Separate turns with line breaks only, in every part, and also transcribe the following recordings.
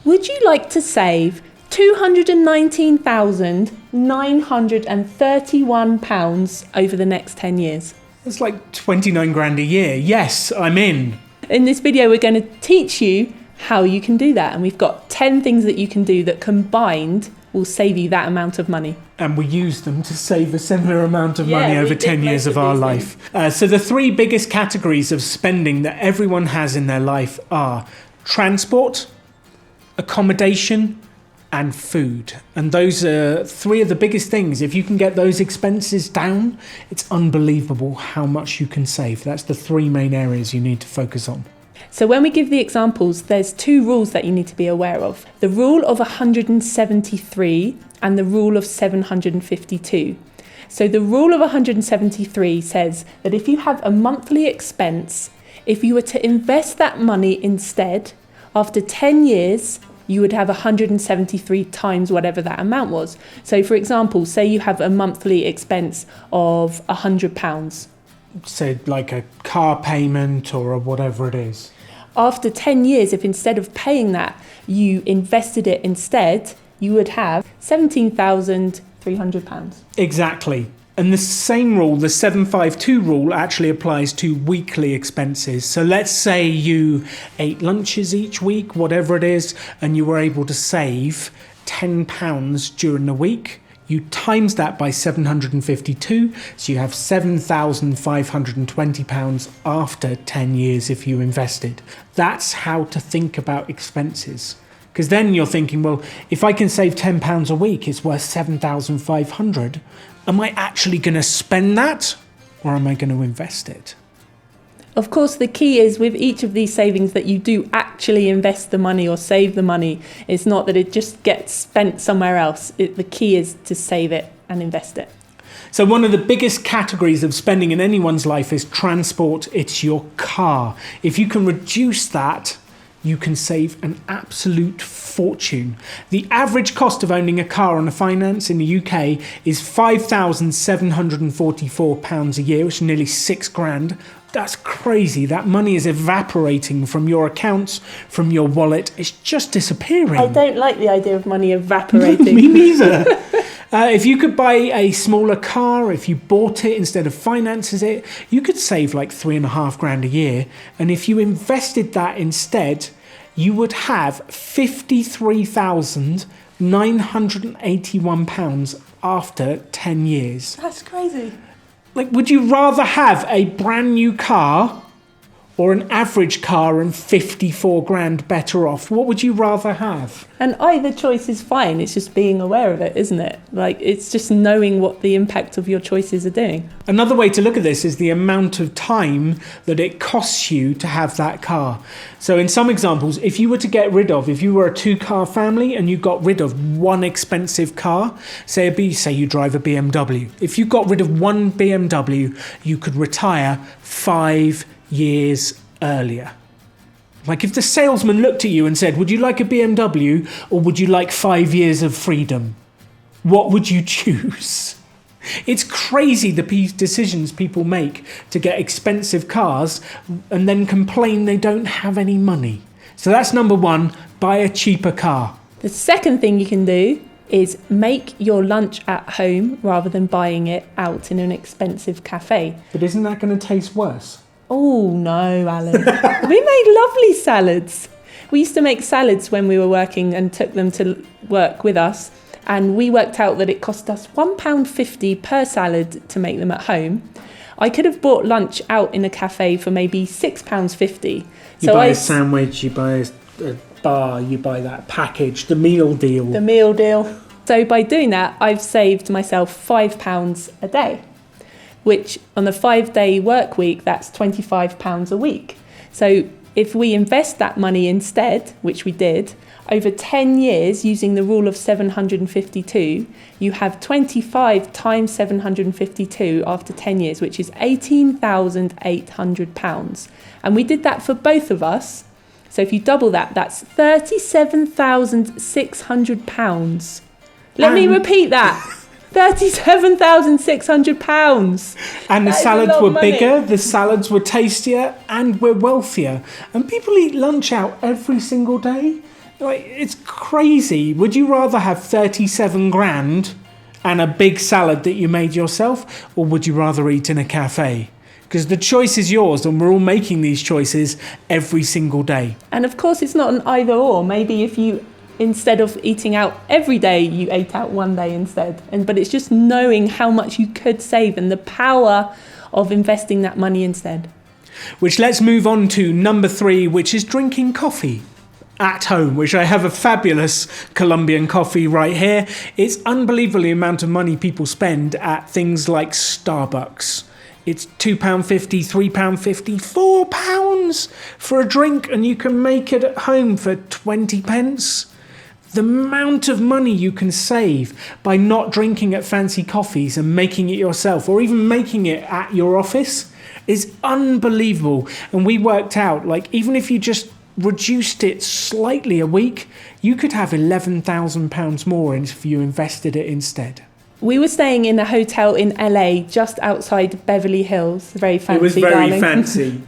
Would you like to save £219,931 over the next 10 years?
It's like 29 grand a year. Yes, I'm in.
In this video, we're going to teach you how you can do that. And we've got 10 things that you can do that combined will save you that amount of money.
And we use them to save a similar amount of money over 10 years of our life. So the three biggest categories of spending that everyone has in their life are transport, accommodation, and food. And those are three of the biggest things. If you can get those expenses down, it's unbelievable how much you can save. That's the three main areas you need to focus on.
So when we give the examples, there's two rules that you need to be aware of. The rule of 173 and the rule of 752. So the rule of 173 says that if you have a monthly expense, if you were to invest that money instead, after 10 years, you would have 173 times whatever that amount was. So for example, say you have a monthly expense of £100.
Say like a car payment or whatever it is.
After 10 years, if instead of paying that, you invested it instead, you would have £17,300.
Exactly. And the same rule, the 752 rule, actually applies to weekly expenses. So let's say you ate lunches each week, whatever it is, and you were able to save £10 during the week. You times that by 752, so you have £7,520 after 10 years if you invested. That's how to think about expenses. Because then you're thinking, well, if I can save £10 a week, it's worth £7,500. Am I actually going to spend that, or am I going to invest it?
Of course, the key is with each of these savings that you do actually invest the money or save the money. It's not that it just gets spent somewhere else. The key is to save it and invest it.
So one of the biggest categories of spending in anyone's life is transport. It's your car. If you can reduce that, you can save an absolute fortune. The average cost of owning a car on a finance in the UK is £5,744 a year, which is nearly £6,000. That's crazy. That money is evaporating from your accounts, from your wallet. It's just disappearing.
I don't like the idea of money evaporating.
Me neither. If you could buy a smaller car, if you bought it instead of finances it, you could save like £3,500 a year. And if you invested that instead, you would have £53,981 after 10 years.
That's crazy.
Like, would you rather have a brand new car or an average car and 54 grand better off? What would you rather have?
And either choice is fine. It's just being aware of it, isn't it? Like, it's just knowing what the impact of your choices are doing.
Another way to look at this is the amount of time that it costs you to have that car. So in some examples, if you were to get rid of, if you were a two-car family and you got rid of one expensive car, say you drive a BMW. If you got rid of one BMW, you could retire 5 years earlier. Like if the salesman looked at you and said, would you like a BMW or would you like 5 years of freedom? What would you choose? It's crazy the decisions people make to get expensive cars and then complain they don't have any money. So that's number one, buy a cheaper car.
The second thing you can do is make your lunch at home rather than buying it out in an expensive cafe.
But isn't that going to taste worse?
Oh no, Alan. We made lovely salads. We used to make salads when we were working and took them to work with us. And we worked out that it cost us £1.50 per salad to make them at home. I could have bought lunch out in a cafe for maybe £6.50.
You buy a sandwich, you buy a bar, you buy that package, the meal deal.
The meal deal. So by doing that, I've saved myself £5 a day, which on the 5-day work week, that's £25 a week. So if we invest that money instead, which we did, over 10 years using the rule of 752, you have 25 times 752 after 10 years, which is £18,800. And we did that for both of us. So if you double that, that's £37,600. Let me repeat that. £37,600.
And the salads were bigger, the salads were tastier, and we're wealthier. And people eat lunch out every single day. Like, it's crazy. Would you rather have 37 grand and a big salad that you made yourself, or would you rather eat in a cafe? Because the choice is yours, and we're all making these choices every single day.
And of course, it's not an either or. Maybe if you, instead of eating out every day, you ate out one day instead. But it's just knowing how much you could save and the power of investing that money instead.
Which let's move on to number 3, which is drinking coffee at home, which I have a fabulous Colombian coffee right here. It's unbelievable the amount of money people spend at things like Starbucks. It's £2.50, £3.50, £4 for a drink, and you can make it at home for 20 pence. The amount of money you can save by not drinking at fancy coffees and making it yourself, or even making it at your office, is unbelievable. And we worked out, like, even if you just reduced it slightly a week, you could have £11,000 more if you invested it instead.
We were staying in a hotel in LA just outside Beverly Hills. Very fancy,
it was very
darling.
fancy.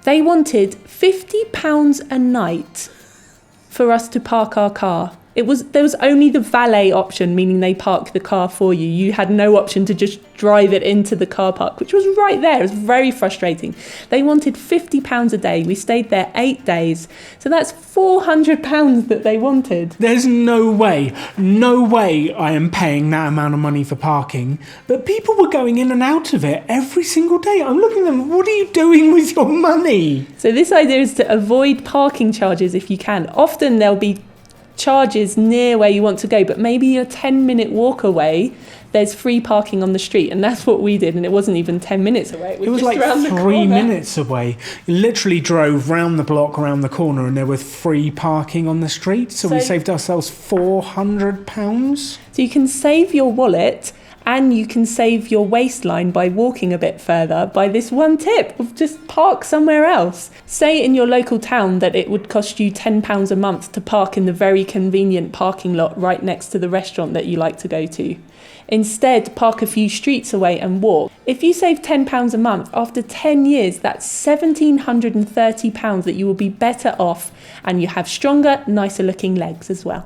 They wanted £50 a night for us to park our car. There was only the valet option, meaning they park the car for you. You had no option to just drive it into the car park, which was right there. It was very frustrating. They wanted £50 a day. We stayed there 8 days. So that's £400 that they wanted.
There's no way I am paying that amount of money for parking. But people were going in and out of it every single day. I'm looking at them, what are you doing with your money?
So this idea is to avoid parking charges if you can. Often there'll be charges near where you want to go, but maybe you're a 10-minute walk away, there's free parking on the street, and that's what we did. And it wasn't even 10 minutes away,
it was like 3 minutes away. You literally drove round the block, around the corner, and there was free parking on the street. So we saved ourselves £400.
So you can save your wallet and you can save your waistline by walking a bit further by this one tip of just park somewhere else. Say in your local town that it would cost you £10 a month to park in the very convenient parking lot right next to the restaurant that you like to go to. Instead, park a few streets away and walk. If you save £10 a month, after 10 years, that's £1,730 that you will be better off, and you have stronger, nicer looking legs as well.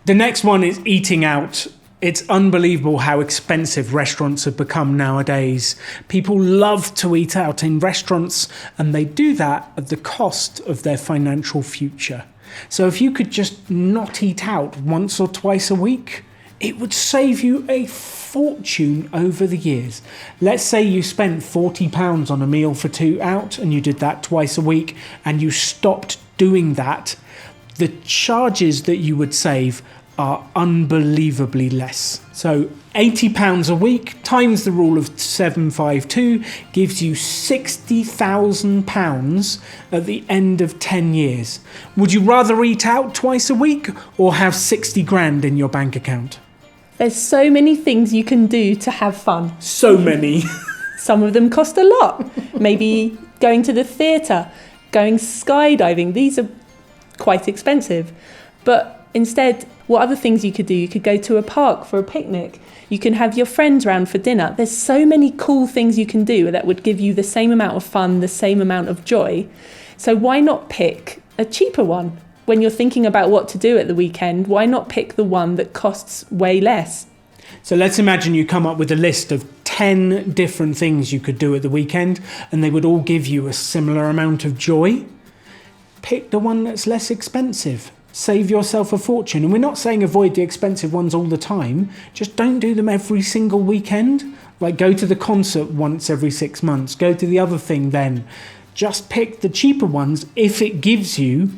The next one is eating out. It's unbelievable how expensive restaurants have become nowadays. People love to eat out in restaurants, and they do that at the cost of their financial future. So if you could just not eat out once or twice a week, it would save you a fortune over the years. Let's say you spent £40 on a meal for 2 out, and you did that twice a week, and you stopped doing that. The charges that you would save are unbelievably less. So £80 a week times the rule of 752 gives you £60,000 at the end of 10 years. Would you rather eat out twice a week or have 60 grand in your bank account?
There's so many things you can do to have fun.
So many.
Some of them cost a lot. Maybe going to the theatre, going skydiving. These are quite expensive. But instead, what other things you could do? You could go to a park for a picnic. You can have your friends round for dinner. There's so many cool things you can do that would give you the same amount of fun, the same amount of joy. So why not pick a cheaper one? When you're thinking about what to do at the weekend, why not pick the one that costs way less?
So let's imagine you come up with a list of 10 different things you could do at the weekend, and they would all give you a similar amount of joy. Pick the one that's less expensive. Save yourself a fortune. And we're not saying avoid the expensive ones all the time. Just don't do them every single weekend. Like go to the concert once every 6 months. Go to the other thing then. Just pick the cheaper ones if it gives you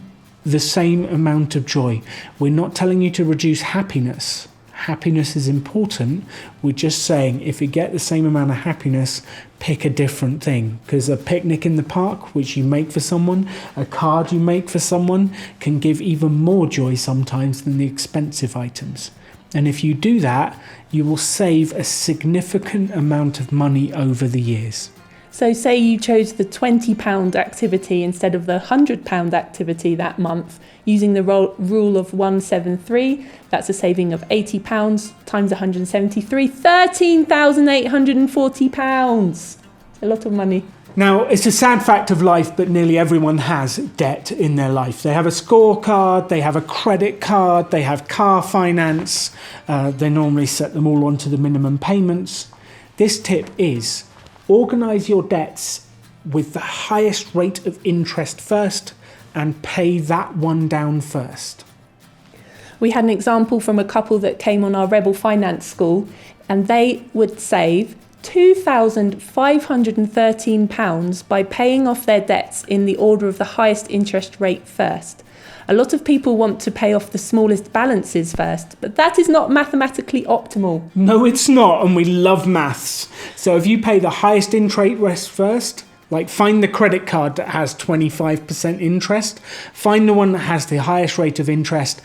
the same amount of joy. We're not telling you to reduce happiness. Happiness is important. We're just saying if you get the same amount of happiness, pick a different thing. Because a picnic in the park, which you make for someone, a card you make for someone, can give even more joy sometimes than the expensive items. And if you do that, you will save a significant amount of money over the years.
So say you chose the £20 activity instead of the £100 activity that month, using the rule of 173, that's a saving of £80 times 173, £13,840. A lot of money.
Now, it's a sad fact of life, but nearly everyone has debt in their life. They have a scorecard, they have a credit card, they have car finance. They normally set them all onto the minimum payments. This tip is organise your debts with the highest rate of interest first and pay that one down first.
We had an example from a couple that came on our Rebel Finance School, and they would save £2,513 by paying off their debts in the order of the highest interest rate first. A lot of people want to pay off the smallest balances first, but that is not mathematically optimal.
No, it's not, and we love maths. So if you pay the highest interest first, like find the credit card that has 25% interest, find the one that has the highest rate of interest,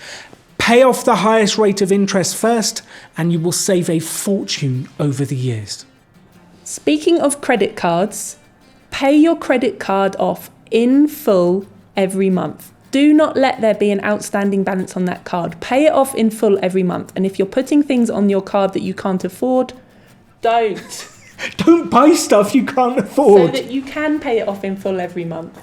pay off the highest rate of interest first, and you will save a fortune over the years.
Speaking of credit cards, pay your credit card off in full every month. Do not let there be an outstanding balance on that card. Pay it off in full every month. And if you're putting things on your card that you can't afford, don't.
Don't buy stuff you can't afford.
So that you can pay it off in full every month.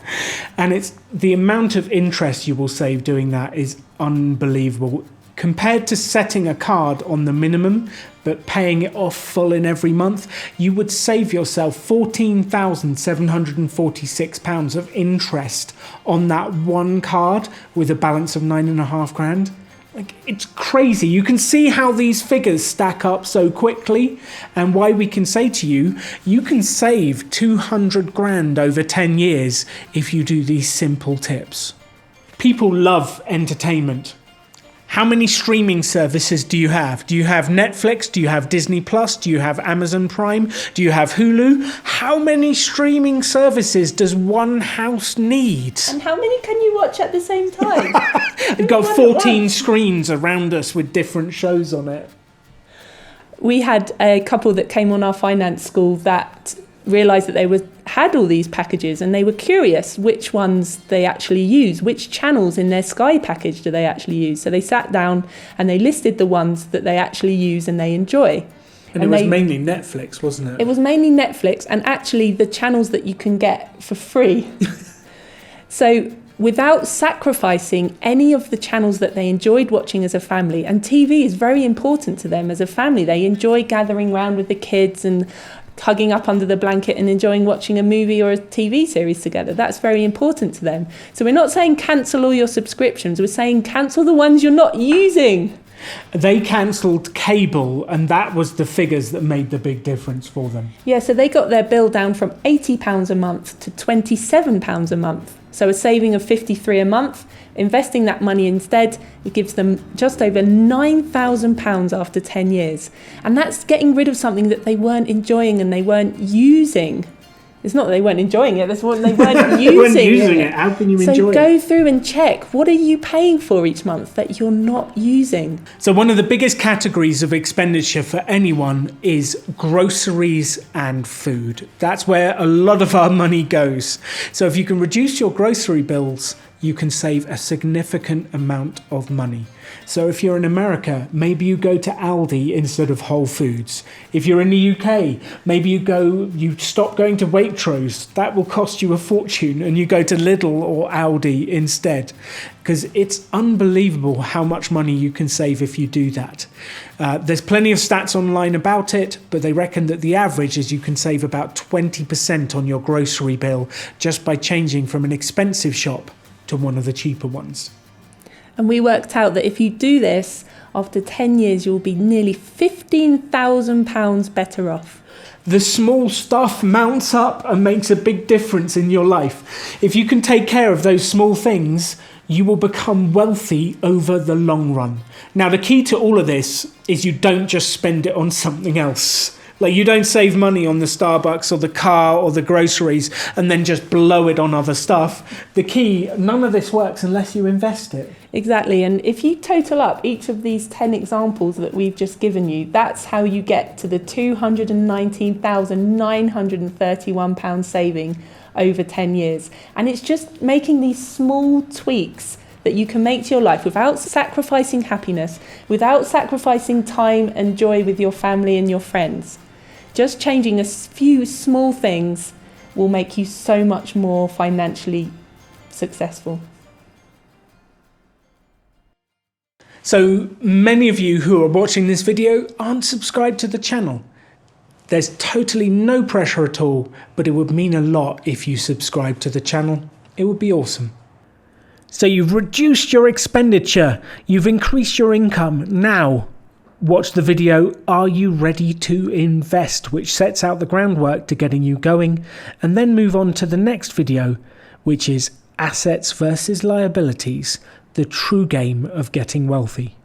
And it's the amount of interest you will save doing that is unbelievable. Compared to setting a card on the minimum, but paying it off full in every month, you would save yourself £14,746 of interest on that one card with a balance of £9,500. Like, it's crazy. You can see how these figures stack up so quickly, and why we can say to you, you can save 200 grand over 10 years if you do these simple tips. People love entertainment. How many streaming services do you have? Do you have Netflix? Do you have Disney Plus? Do you have Amazon Prime? Do you have Hulu? How many streaming services does one house need?
And how many can you watch at the same time?
We've got 14 screens around us with different shows on it.
We had a couple that came on our finance school that realised that they had all these packages, and they were curious which ones they actually use, which channels in their Sky package do they actually use. So they sat down and they listed the ones that they actually use and they enjoy.
And it was mainly Netflix, wasn't it?
It was mainly Netflix, and actually the channels that you can get for free. So without sacrificing any of the channels that they enjoyed watching as a family, and TV is very important to them as a family. They enjoy gathering around with the kids and hugging up under the blanket and enjoying watching a movie or a TV series together. That's very important to them. So we're not saying cancel all your subscriptions, we're saying cancel the ones you're not using.
They cancelled cable, and that was the figures that made the big difference for them.
Yeah, so they got their bill down from £80 a month to £27 a month. So a saving of £53 a month. Investing that money instead, it gives them just over £9,000 after 10 years. And that's getting rid of something that they weren't enjoying and they weren't using. It's not that they weren't enjoying it, that's what they weren't using.
They weren't using it. How can you enjoy it?
So go through and check, what are you paying for each month that you're not using?
So one of the biggest categories of expenditure for anyone is groceries and food. That's where a lot of our money goes. So if you can reduce your grocery bills, you can save a significant amount of money. So if you're in America, maybe you go to Aldi instead of Whole Foods. If you're in the UK, maybe you stop going to Waitrose. That will cost you a fortune, and you go to Lidl or Aldi instead. Because it's unbelievable how much money you can save if you do that. There's plenty of stats online about it, but they reckon that the average is you can save about 20% on your grocery bill just by changing from an expensive shop to one of the cheaper ones.
And we worked out that if you do this, after 10 years, you'll be nearly £15,000 better off.
The small stuff mounts up and makes a big difference in your life. If you can take care of those small things, you will become wealthy over the long run. Now, the key to all of this is you don't just spend it on something else. Like, you don't save money on the Starbucks or the car or the groceries and then just blow it on other stuff. The key, none of this works unless you invest it.
Exactly. And if you total up each of these 10 examples that we've just given you, that's how you get to the £219,931 saving over 10 years. And it's just making these small tweaks that you can make to your life without sacrificing happiness, without sacrificing time and joy with your family and your friends. Just changing a few small things will make you so much more financially successful.
So many of you who are watching this video aren't subscribed to the channel. There's totally no pressure at all, but it would mean a lot if you subscribe to the channel. It would be awesome. So you've reduced your expenditure, you've increased your income. Now, watch the video, Are You Ready to Invest?, which sets out the groundwork to getting you going, and then move on to the next video, which is Assets versus Liabilities, the true game of getting wealthy.